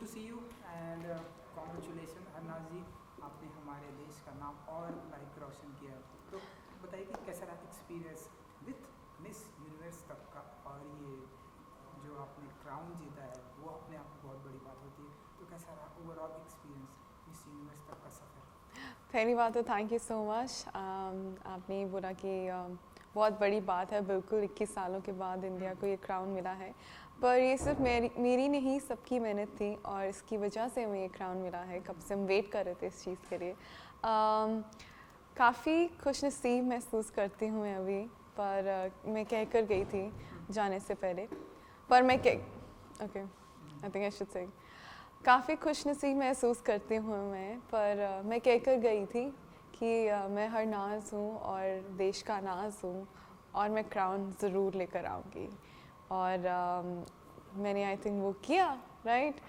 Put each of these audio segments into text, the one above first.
C you and congratulation Harnaaz ji, आपने हमारे देश का नाम और लाइक रोशन किया। तो बताइए कि कैसा रहा एक्सपीरियंस विथ मिस यूनिवर्स तक का, और ये जो आपने क्राउन जीता है वो अपने आप में बहुत बड़ी बात होती है। तो कैसा रहा ओवरऑल एक्सपीरियंस मिस यूनिवर्स तक का सफ़र? पहली बात तो थैंक यू सो मच। आपने बोला कि बहुत बड़ी बात है, बिल्कुल 21 सालों के बाद इंडिया को ये क्राउन मिला है, पर ये सिर्फ मेरी नहीं, सबकी मेहनत थी और इसकी वजह से हमें ये क्राउन मिला है। कब से हम वेट कर रहे थे इस चीज़ के लिए। काफ़ी खुशनसीब महसूस करती हूँ मैं अभी, पर मैं कह कर गई थी जाने से पहले, पर मैं okay I think I should say काफ़ी खुशनसीब महसूस करती हूँ मैं, पर मैं कह कर गई थी कि मैं हरनाज हूँ और देश का नाज हूँ और मैं क्राउन ज़रूर लेकर आऊँगी। और मैंने आई थिंक वो किया, right,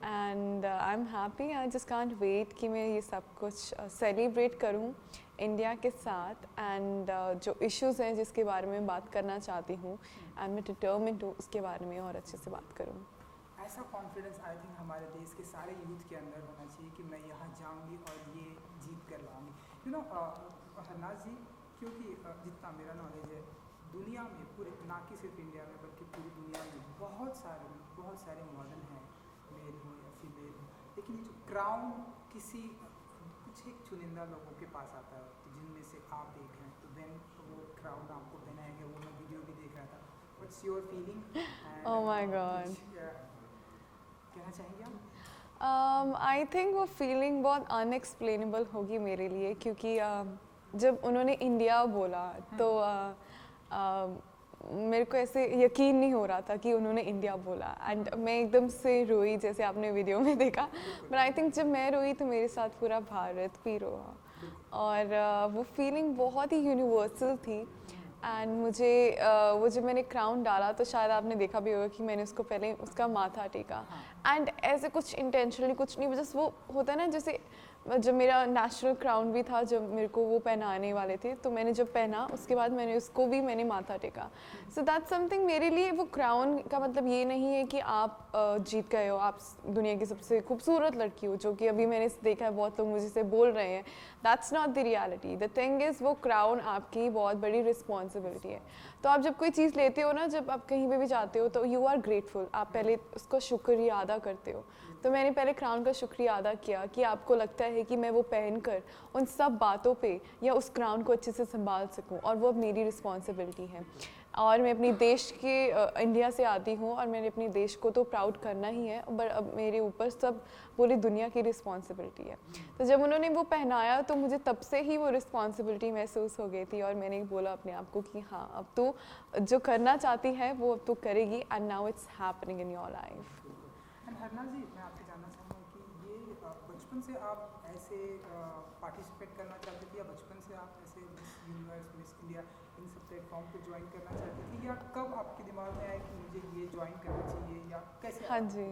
and I am happy. I just can't wait कि मैं ये सब कुछ सेलिब्रेट करूँ इंडिया के साथ। एंड जो इश्यूज़ हैं जिसके बारे में बात करना चाहती हूँ, आई एम डिटर्मिन्ड टू उसके बारे में और अच्छे से बात करूँ। ऐसा कॉन्फिडेंस आई थिंक हमारे देश के सारे यूथ के अंदर होना चाहिए कि मैं यहाँ जाऊँगी और ये जीत कर लाऊँगी। यू नो हरनाज जी, क्योंकि जितना मेरा नॉलेज है, दुनिया में पूरे, ना कि सिर्फ इंडिया में बल्कि पूरी दुनिया में बहुत सारे मॉडल हैं, मेल हो या फीमेल हो, लेकिन ये जो क्राउन किसी कुछ एक चुनिंदा लोगों के पास आता है, तो जिनमें से आप एक हैं। तो देन वो क्राउन आपको पहनाया गया, वो मैं वीडियो भी देख रहा था। What's your feeling? Oh my God, कहना चाहेंगे आप? आई थिंक वो फीलिंग बहुत अनएक्सप्लेनेबल होगी मेरे लिए, क्योंकि जब उन्होंने इंडिया बोला तो मेरे को ऐसे यकीन नहीं हो रहा था कि उन्होंने इंडिया बोला, एंड मैं एकदम से रोई, जैसे आपने वीडियो में देखा। बट आई थिंक जब मैं रोई तो मेरे साथ पूरा भारत भी रोआ, और वो फीलिंग बहुत ही यूनिवर्सल थी। एंड मुझे वो जब मैंने क्राउन डाला तो शायद आपने देखा भी होगा कि मैंने उसको पहले उसका माथा टेका, एंड ऐसे कुछ इंटेंशनली कुछ नहीं, बस वो होता है ना, जैसे जब मेरा नेशनल क्राउन भी था, जब मेरे को वो पहनाने वाले थे, तो मैंने जब पहना उसके बाद मैंने उसको भी मैंने माथा टेका। सो दैट्स समथिंग मेरे लिए। वो क्राउन का मतलब ये नहीं है कि आप जीत गए हो, आप दुनिया की सबसे खूबसूरत लड़की हो, जो कि अभी मैंने देखा है बहुत लोग मुझे से बोल रहे हैं। That's not the reality. The thing is, वो क्राउन आपकी बहुत बड़ी रिस्पॉन्सिबिलिटी है। तो आप जब कोई चीज़ लेते हो ना, जब आप कहीं पे भी जाते हो, तो यू आर ग्रेटफुल, आप पहले उसका शुक्रिया अदा करते हो। तो मैंने पहले क्राउन का शुक्रिया अदा किया कि आपको लगता है कि मैं वो पहनकर उन सब बातों पे या उस क्राउन को अच्छे से संभाल सकूं, और वो अब मेरी रिस्पॉन्सिबिलिटी है। और मैं अपनी देश के इंडिया से आती हूँ, और मैंने अपने देश को तो प्राउड करना ही है, बट अब मेरे ऊपर सब पूरी दुनिया की रिस्पॉन्सिबिलिटी है। तो जब उन्होंने वो पहनाया तो मुझे तब से ही वो रिस्पॉन्सिबिलिटी महसूस हो गई थी, और मैंने बोला अपने आप को कि हाँ, अब तू जो करना चाहती है वो अब तू करेगी, and now it's happening in your life. Harnaaz ji, मैं आपसे जानना चाहूँगा कि ये बचपन से आप ऐसे पार्टिसिपेट करना चाहते थे, या बचपन से आप ऐसे मिस यूनिवर्स, मिस इंडिया, इन सब प्लेटफॉर्म पे ज्वाइन करना चाहती थी, या कब आपके दिमाग में आया कि मुझे ये ज्वाइन करना चाहिए, या कैसे? हाँ जी,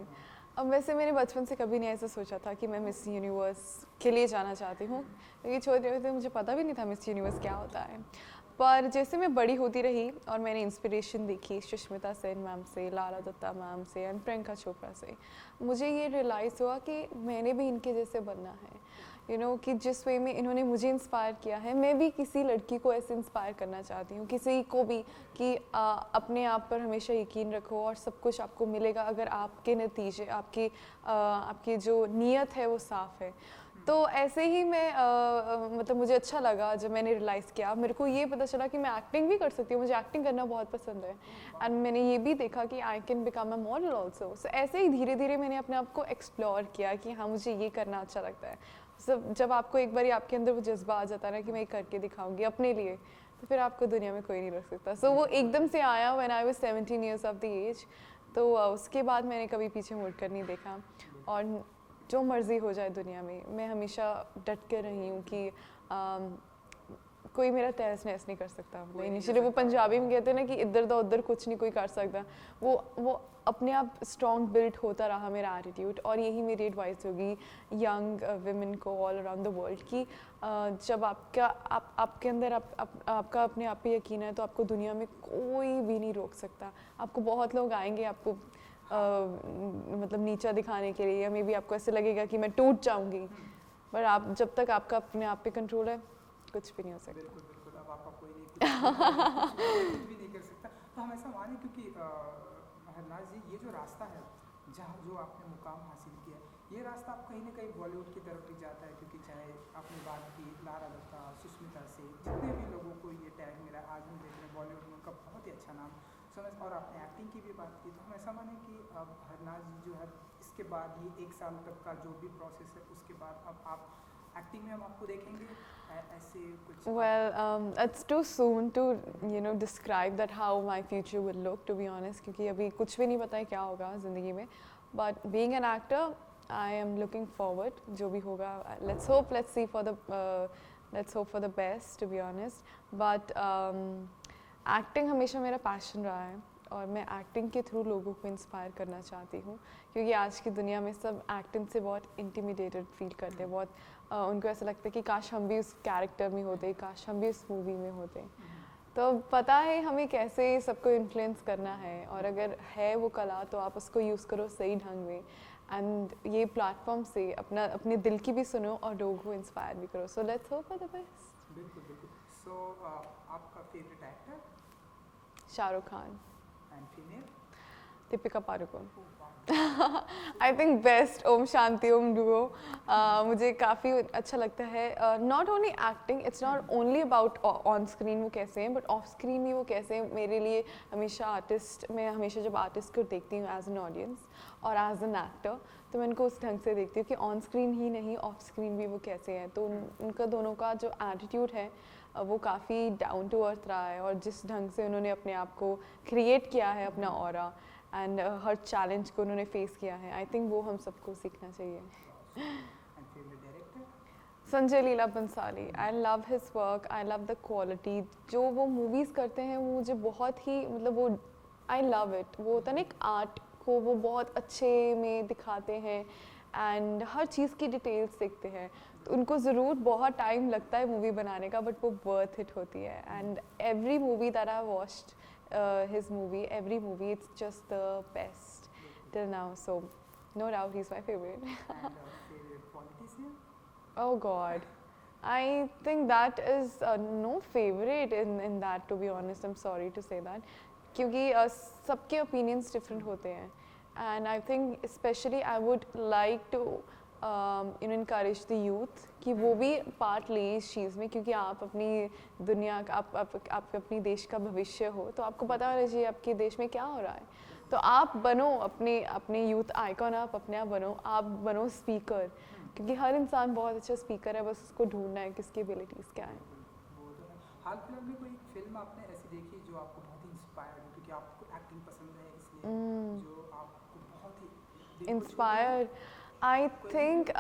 अब वैसे मैंने बचपन से कभी नहीं ऐसा सोचा था कि मैं मिस यूनिवर्स के लिए जाना चाहती हूँ, क्योंकि छोटे होते मुझे पता भी नहीं था मिस यूनिवर्स क्या होता है। पर जैसे मैं बड़ी होती रही और मैंने इंस्पिरेशन देखी सुष्मिता सेन मैम से, लारा दत्ता मैम से एंड प्रियंका चोपड़ा से, मुझे ये रियलाइज़ हुआ कि मैंने भी इनके जैसे बनना है। यू नो कि जिस वे में इन्होंने मुझे इंस्पायर किया है, मैं भी किसी लड़की को ऐसे इंस्पायर करना चाहती हूँ, किसी को भी, कि अपने आप पर हमेशा यकीन रखो और सब कुछ आपको मिलेगा अगर आपके नतीजे, आपकी जो नीयत है वो साफ़ है। तो ऐसे ही मैं मतलब मुझे अच्छा लगा जब मैंने रियलाइज़ किया, मेरे को ये पता चला कि मैं एक्टिंग भी कर सकती हूँ, मुझे एक्टिंग करना बहुत पसंद है, एंड मैंने ये भी देखा कि I can become a model also. So ऐसे ही धीरे धीरे मैंने अपने आप को एक्सप्लोर किया कि हाँ, मुझे ये करना अच्छा लगता है। जब आपको एक बार आपके अंदर वो जज्बा आ जाता है ना कि मैं ये करके दिखाऊंगी अपने लिए, तो फिर आपको दुनिया में कोई नहीं रोक सकता। सो वो एकदम से आया when I was 17 years of the age. तो उसके बाद मैंने कभी पीछे मुड़कर नहीं देखा, और जो मर्ज़ी हो जाए दुनिया में, मैं हमेशा डट के रही हूँ कि कोई मेरा तहस नहस नहीं कर सकता। इनिशियली वो पंजाबी में कहते हैं ना कि इधर दा उधर कुछ नहीं कोई कर सकता, वो अपने आप स्ट्रॉन्ग बिल्ड होता रहा मेरा एटीट्यूड। और यही मेरी एडवाइस होगी यंग विमेन को ऑल अराउंड द वर्ल्ड कि जब आपके अंदर आपका अपने आप पे यकीन है, तो आपको दुनिया में कोई भी नहीं रोक सकता। आपको बहुत लोग आएंगे, आपको मतलब नीचा दिखाने के लिए, या मे बी आपको ऐसे लगेगा कि मैं टूट जाऊंगी, पर आप जब तक आपका अपने आप पे कंट्रोल है कुछ भी नहीं हो सकता। बिल्कुल बिल्कुल, अब आपका कोई नहीं कुछ भी नहीं कर सकता। तो हम ऐसा माने क्योंकि हरनाज जी ये जो रास्ता है जहाँ जो आपने मुकाम हासिल किया, ये रास्ता आप कहीं ना कहीं बॉलीवुड की तरफ भी जाता है, क्योंकि चाहे आपने बात की लारा दत्ता, सुष्मिता से, जितने भी लोगों को ये टैग मिला, आज हम देख रहे हैं बॉलीवुड में उनका बहुत ही अच्छा नाम समझ, और आपने एक्टिंग की भी बात की, तो हम ऐसा माने कि अब हरनाज जी जो है इसके बाद ये 1 साल तक का जो भी प्रोसेस है उसके बाद अब आप एक्टिंग में हम आपको देखेंगे ऐसे कुछ? Well, it's too soon to describe that how my future will look, to be honest, क्योंकि अभी कुछ भी नहीं पता है क्या होगा ज़िंदगी में, but being an actor I am looking forward, जो भी होगा let's hope for the best, to be honest, but acting हमेशा मेरा passion रहा है और मैं एक्टिंग के थ्रू लोगों को इंस्पायर करना चाहती हूँ, क्योंकि आज की दुनिया में सब एक्टिंग से बहुत इंटिमिडेटेड फील करते हैं, बहुत उनको ऐसा लगता है कि काश हम भी उस कैरेक्टर में होते, काश हम भी उस मूवी में होते। तो पता है हमें कैसे सबको इन्फ्लुएंस करना है, और अगर है वो कला तो आप उसको यूज़ करो सही ढंग में, एंड ये प्लेटफॉर्म से अपने दिल की भी सुनो और लोगों को इंस्पायर भी करो। So let's hope for the best. बिल्कुल बिल्कुल। सो आपका favourite actor? Shahrukh Khan. And female? Deepika Padukone. I think best Om Shanti Om duo मुझे काफ़ी अच्छा लगता है। Not only acting, it's not only about on screen वो कैसे हैं, बट ऑफ स्क्रीन भी वो कैसे हैं। मेरे लिए हमेशा आर्टिस्ट, मैं हमेशा जब आर्टिस्ट को देखती हूँ एज एन ऑडियंस और एज एन एक्टर, तो मैं उनको उस ढंग से देखती हूँ कि ऑन स्क्रीन ही नहीं ऑफ स्क्रीन भी वो कैसे हैं। तो उनका दोनों का जो एटीट्यूड है वो काफ़ी डाउन टू अर्थ रहा है, और जिस ढंग से उन्होंने अपने आप को क्रिएट किया है, अपना ऑरा, एंड हर चैलेंज को उन्होंने फेस किया है, आई थिंक वो हम सबको सीखना चाहिए। Sanjay Leela Bhansali, I love his work, I love the quality, जो वो मूवीज़ करते हैं वो मुझे बहुत ही मतलब वो आई लव इट। वो होता है ना एक आर्ट को वो बहुत अच्छे में दिखाते हैं, एंड हर चीज़ की डिटेल्स देखते हैं, तो उनको ज़रूर बहुत टाइम लगता है मूवी बनाने का, बट वो वर्थ इट होती है। And every movie that I watched his movie, every movie, it's just the best till now, so no doubt he's my favorite. And favorite politician? Oh god, I think that is no favorite in that, to be honest, I'm sorry to say that, क्योंकि सबके opinions different होते हैं, and I think especially I would like to encourage the youth कि वो भी part लें इस चीज़ में, क्योंकि आप अपनी दुनिया आप अपनी देश का भविष्य हो, तो आपको पता होना चाहिए आपके देश में क्या हो रहा है। तो आप बनो अपने यूथ आइकॉन, आप अपने आप बनो स्पीकर, क्योंकि हर इंसान बहुत अच्छा स्पीकर है, बस उसको ढूंढना है किसकी एबिलिटीज़ क्या है। हाल फिलहाल में कोई फिल्म आपने ऐसी देखी जो आपको बहुत ही इंस्पायर हो, क्योंकि आपको एक्टिंग पसंद है इसलिए, जो आपको बहुत ही इंस्पायर? आई थिंक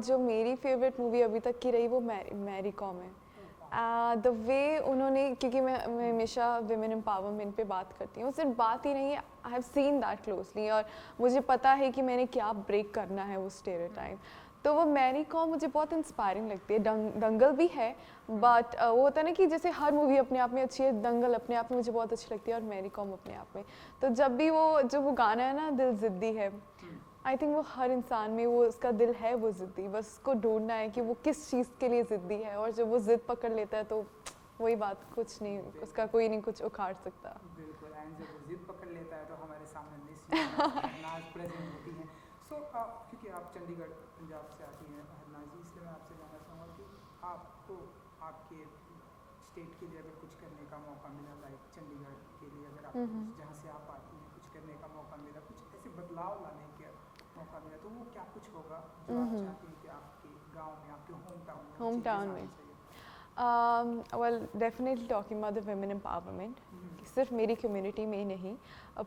जो मेरी फेवरेट मूवी अभी तक की रही वो मैरी कॉम है। द वे उन्होंने, क्योंकि मैं हमेशा विमेन एम्पावरमेंट पे बात करती हूँ, सिर्फ बात ही नहीं है, I have seen that closely, और मुझे पता है कि मैंने क्या ब्रेक करना है वो स्टेरियोटाइप। तो वो मैरी कॉम मुझे बहुत इंस्पायरिंग लगती है। दंगल भी है, बट वो होता है ना कि जैसे हर मूवी अपने आप में अच्छी है, दंगल अपने आप में मुझे बहुत अच्छी लगती है, और मैरी कॉम अपने आप में। तो जब भी वो गाना है ना, दिल ज़िद्दी है, आई थिंक वो हर इंसान में वो उसका दिल है वो ज़िद्दी, बस उसको ढूंढना है कि वो किस चीज़ के लिए ज़िद्दी है, और जब वो ज़िद पकड़ लेता है तो वही बात, कुछ नहीं, उसका कोई नहीं कुछ उखाड़ सकता। बिल्कुल, एंड जब वो ज़िद पकड़ लेता है तो हमारे सामने हरनाज प्रेजेंट होती हैं। सो क्योंकि आप चंडीगढ़ पंजाब से आती हैं हरनाज जी, इसलिए मैं आपसे जानना चाहूँगा कि आपको आपके स्टेट के लिए अगर कुछ करने का मौका मिला, लाइक चंडीगढ़ के लिए अगर आप जहाँ से आप आती हैं कुछ करने का मौका मिला, कुछ ऐसे बदलाव लाने का मौका मिला, तो वो क्या कुछ होगा जो आप चाहती हैं कि आपके गांव में, आपके होम टाउन में? Well definitely talking about the women empowerment, सिर्फ मेरी कम्युनिटी में ही नहीं,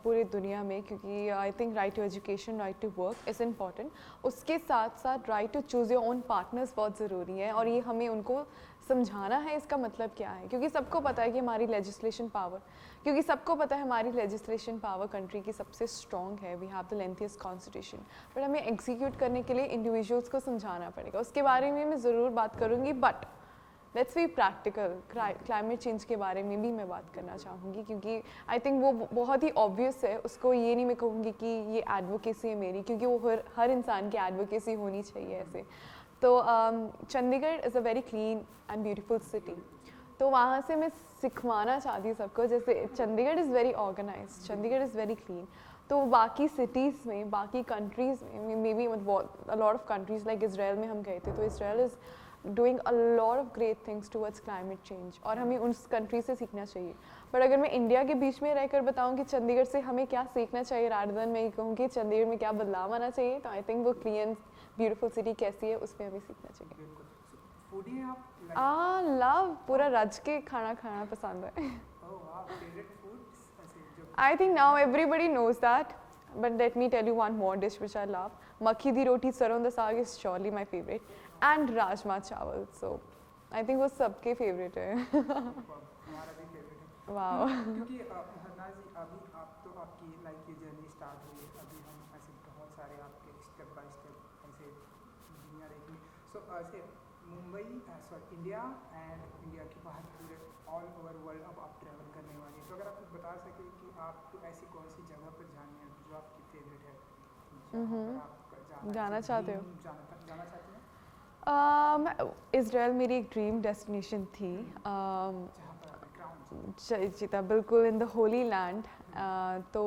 पूरे दुनिया में, क्योंकि I think right to education, right to work is important. उसके साथ साथ right to choose your own partners बहुत ज़रूरी है, और ये हमें उनको समझाना है इसका मतलब क्या है, क्योंकि सबको पता है कि हमारी लेजिस्लेशन पावर, क्योंकि सबको पता है हमारी लेजिस्लेशन पावर कंट्री की सबसे स्ट्रॉन्ग है, we have the lengthiest constitution, but हमें एग्जीक्यूट करने के लिए इंडिविजुअल्स को समझाना पड़ेगा। उसके बारे में मैं ज़रूर बात करूँगी, but let's be practical. Climate change के बारे में भी मैं बात करना चाहूँगी क्योंकि आई थिंक वो बहुत ही ऑब्वियस है, उसको ये नहीं मैं कहूँगी कि ये एडवोकेसी है मेरी, क्योंकि वो हर इंसान की एडवोकेसी होनी चाहिए ऐसे। तो Chandigarh is a very clean and beautiful city, तो वहाँ से मैं सिखवाना चाहती हूँ सबको, जैसे Chandigarh is very organise, Chandigarh is very clean, तो बाकी सिटीज़ में, बाकी कंट्रीज़ में, maybe a lot of countries like Israel में हम गए थे, तो Israel is doing a lot of great things towards climate change, और हमें उस कंट्री से सीखना चाहिए। बट अगर मैं इंडिया के बीच में रहकर बताऊँ कि चंडीगढ़ से हमें क्या सीखना चाहिए, रादर देन मैं ये कहूँ कि चंडीगढ़ में क्या बदलाव आना चाहिए, तो आई थिंक वो क्लीन ब्यूटीफुल सिटी कैसी है उस पर हमें सीखना चाहिए। फूडी हैं आप? लव, पूरा रज के खाना खाना पसंद है। ओह वाह, फेवरेट फूड्स ऐसे जो I think now everybody knows that, but let me tell you one more dish which I love. Makhi di roti sarson da saag is surely my favorite, and rajma chawal. So I think वो सबके favorite है। हमारा भी favourite है। Wow. क्योंकि हरनाज जी, अभी आप तो आपकी लाइफ की जर्नी स्टार्ट हुई है, अभी हम ऐसे बहुत सारे आपके स्टेप बाय स्टेप ऐसे दुनिया देखेंगे। सो ऐसे Mumbai, sorry India and India के बाहर पूरे ऑल ओवर वर्ल्ड अब आप ट्रैवल करने वाली हैं, तो अगर आप कुछ बता सकें कि आपको ऐसी कौन सी जगह पर जानी है जो आपकी फेवरेट है, जहाँ पर आप जाना चाहते हो? जाना चाहते हैं? इसराइल मेरी एक ड्रीम डेस्टिनेशन थी। जहाँ पर आपने ग्राउंड जीता बिल्कुल इन द होली लैंड, तो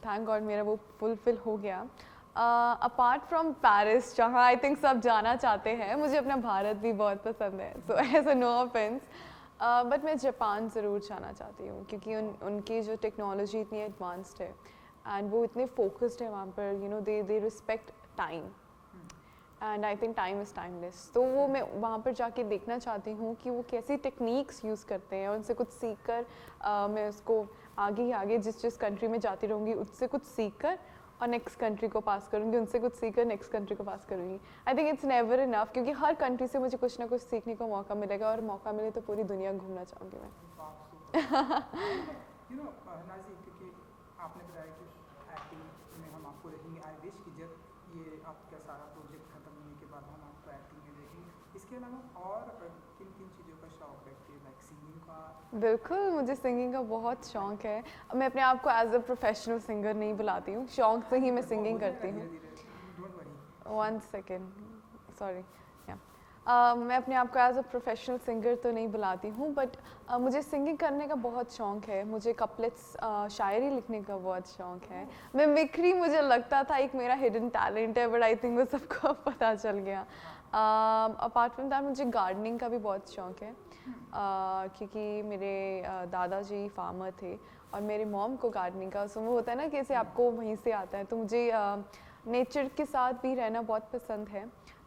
थैंक गॉड मेरा वो फुलफिल हो गया। अपार्ट फ्रॉम पेरिस जहाँ आई थिंक सब जाना चाहते हैं, मुझे अपना भारत भी बहुत पसंद है, so as a no offence, but मैं जापान ज़रूर जाना चाहती हूँ क्योंकि उनकी जो टेक्नोलॉजी इतनी एडवांस्ड है एंड वो इतने फोकस्ड है वहाँ पर, you know they respect time and I think time is timeless. तो वो मैं वहाँ पर जाके देखना चाहती हूँ कि वो कैसी टेक्निक्स यूज़ करते हैं, और उनसे कुछ सीख कर मैं उसको आगे ही आगे जिस कंट्री में जाती रहूँगी उससे कुछ सीख कर और नेक्स्ट कंट्री को पास करूँगी, उनसे कुछ सीख कर नेक्स्ट कंट्री को पास करूँगी। I think it's never enough, क्योंकि हर कंट्री से मुझे कुछ ना कुछ सीखने को मौका मिलेगा, और मौका मिले तो पूरी दुनिया घूमना चाहूँगी मैं। यू नो नाजी, क्योंकि आपने बताया कि एक्टिंग में हम आपको देखेंगे, आई विश कि जब ये आपका सारा प्रोजेक्ट खत्म होने के बाद हम आपको एक्टिंग में देखेंगे। इसके अलावा और किन किन चीज़ों का शौक रखती है, लाइक सिंगिंग का? बिल्कुल, मुझे सिंगिंग का बहुत शौक है। मैं अपने आप को एज अ प्रोफेशनल सिंगर नहीं बुलाती हूँ, शौक से ही मैं सिंगिंग करती हूँ। Don't worry. 1 second, sorry. मैं अपने आप को एज अ प्रोफेशनल सिंगर तो नहीं बुलाती हूँ, बट मुझे सिंगिंग करने का बहुत शौक है। मुझे कपलेट्स शायरी लिखने का बहुत शौक है। मिमिक्री मुझे लगता था एक मेरा हिडन टैलेंट है, बट आई थिंक वो सबको पता चल गया। अपार्ट फ्रॉम दैट मुझे गार्डनिंग का भी बहुत शौक है, क्योंकि मेरे दादाजी फार्मर थे और मेरे मॉम को गार्डनिंग का, सो वो होता है ना कि ऐसे आपको वहीं से आता है, तो मुझे नेचर के साथ भी रहना बहुत पसंद है।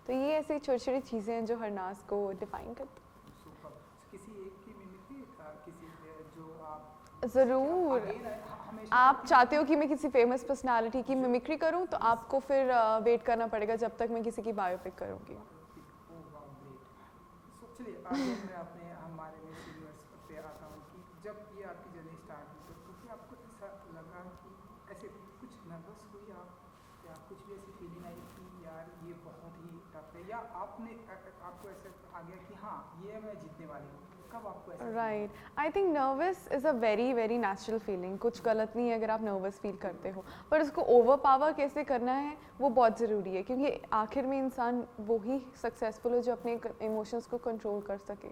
तो ये ऐसी छोटी छोटी चीज़ें हैं जो हरनाज को डिफाइन करती हैं। सुपर। किसी एक की मिमिक्री, किसी जो आप ज़रूर, हमेशा आप चाहते हो कि मैं किसी फेमस पर्सनालिटी की मिमिक्री करूं, तो आपको फिर वेट करना पड़ेगा जब तक मैं किसी की बायोपिक करूंगी। चलिए आगे मैं अपने हमारे में सीनियर्स पे आता हूँ कि जब ये आपकी जर्नी स्टार्ट हुई तो क्योंकि आपको ऐसा लगा कि ऐसे कुछ नर्वस हुई आप, या कुछ भी ऐसी फीलिंग आई कि यार ये बहुत ही टफ है, या आपको ऐसे आ गया कि हाँ ये मैं जीतने वाली हूँ? कब आपको ऐसा? Right, I think nervous is a very very natural feeling, कुछ गलत नहीं है अगर आप नर्वस फील करते हो, पर उसको ओवर पावर कैसे करना है वो बहुत ज़रूरी है, क्योंकि आखिर में इंसान वो ही सक्सेसफुल हो जो अपने इमोशंस को कंट्रोल कर सके।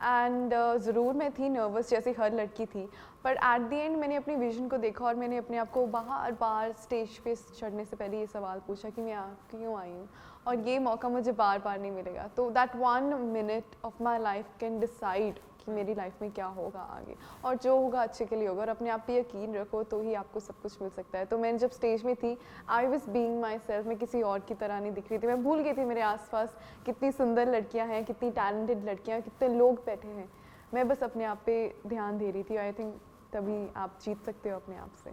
एंड ज़रूर मैं थी नर्वस जैसे हर लड़की थी, पर एट द एंड मैंने अपनी विजन को देखा और मैंने अपने आप को बार बार स्टेज पे चढ़ने से पहले ये सवाल पूछा कि मैं क्यों आई हूँ, और ये मौका मुझे बार बार नहीं मिलेगा। तो that 1 minute of my life can decide कि मेरी लाइफ में क्या होगा आगे, और जो होगा अच्छे के लिए होगा, और अपने आप पे यकीन रखो तो ही आपको सब कुछ मिल सकता है। तो मैं जब स्टेज में थी, I was being my self, मैं किसी और की तरह नहीं दिख रही थी, मैं भूल गई थी मेरे आसपास कितनी सुंदर लड़कियां हैं, कितनी टैलेंटेड लड़कियां हैं, कितने लोग बैठे हैं, मैं बस अपने आप पे ध्यान दे रही थी। आई थिंक तभी आप जीत सकते हो अपने आप से।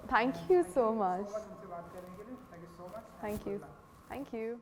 Thank you so much. हमसे बात करने के लिए thank you so much. Thank you.